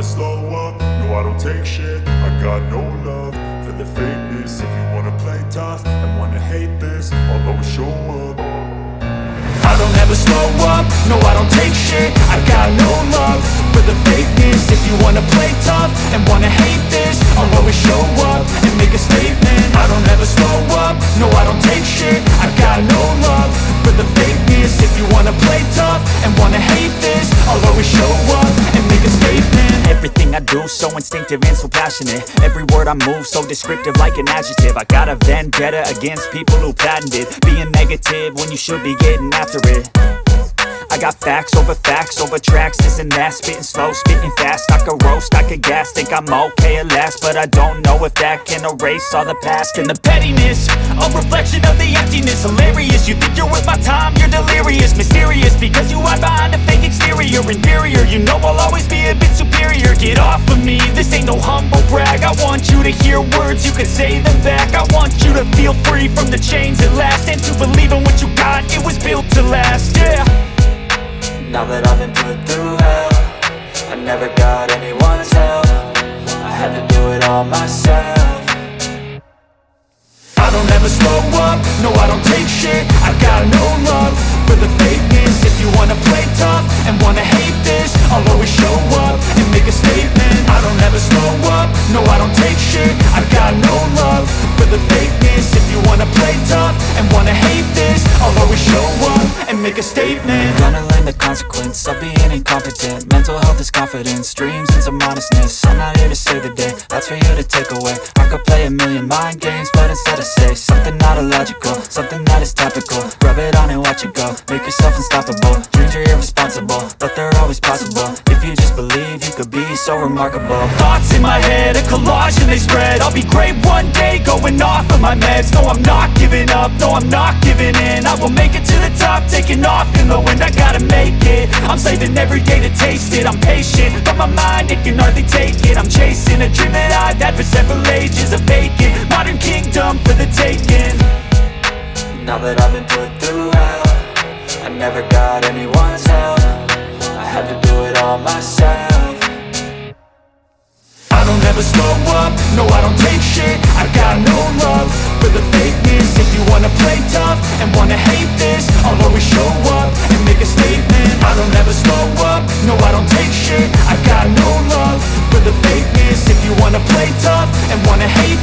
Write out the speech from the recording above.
slow up, no I don't take shit. I got no love for the fakeness. If you wanna play tough and wanna hate this, I'll always show up. I don't ever slow up, no I don't take shit. I got no love for the fakeness. If you wanna play tough and wanna hate this, I'll always show up and make a statement. I don't ever slow up, no I don't take shit. I got no love for the fakeness. If you wanna play tough and wanna hate this, I'll always show up and make a statement. Everything I do so instinctive and so passionate. Every word I move so descriptive like an adjective. I got a vendetta against people who patented being negative when you should be getting after it. I got facts over tracks, this and that. Spitting slow, spitting fast, I could roast, I could gas. Think I'm okay at last, but I don't know if that can erase all the past. And the pettiness, a reflection of the emptiness. Hilarious, you think you're worth my time, you're delirious. Mysterious, because you hide behind a fake exterior. Inferior, you know I'll always be a bit superior. Get off of me, this ain't no humble brag. I want you to hear words, you can say them back. I want you to feel free from the chains at last, and to believe in what you got, it was built to last, yeah. Now that I've been put through hell, I never got anyone's help. I had to do it all myself. I don't ever slow up, no I don't take shit. I got no love for the fakeness. If you wanna play tough and wanna hate this, I'll always show up and make a statement. I don't ever slow up, no I don't take shit. I got no love for the fakeness. If you wanna play tough and wanna hate this, I'll always show up and make a statement. Gonna learn the consequence of being incompetent. Mental health is confidence, dreams and some honestness. I'm not here to save the day, that's for you to take away. I could play a million mind games, but instead I say something not illogical, something that is topical. Rub it on and watch it go, make yourself unstoppable. Dreams are irresponsible, but they're always possible. If you just believe, you could be so remarkable. Thoughts in my head, a collage and they spread. I'll be great one day, going off of my meds. No, I'm not giving up, no, I'm not giving in. I will make it to the top, taking off in the wind. I gotta make it, I'm saving every day to taste it. I'm patient, but my mind, it can hardly take it. I'm chasing a dream that I've had for several ages. A vacant, modern kingdom for the taking. Now that I've been put through hell, I never got anyone's help. I had to do it all myself. I don't ever slow up, no I don't take shit. I got no love for the fakeness. If you wanna play tough and wanna hate this, I'll always show up and make a statement. I don't ever slow up, no I don't take shit. I got no love for the fakeness. If you wanna play tough and wanna hate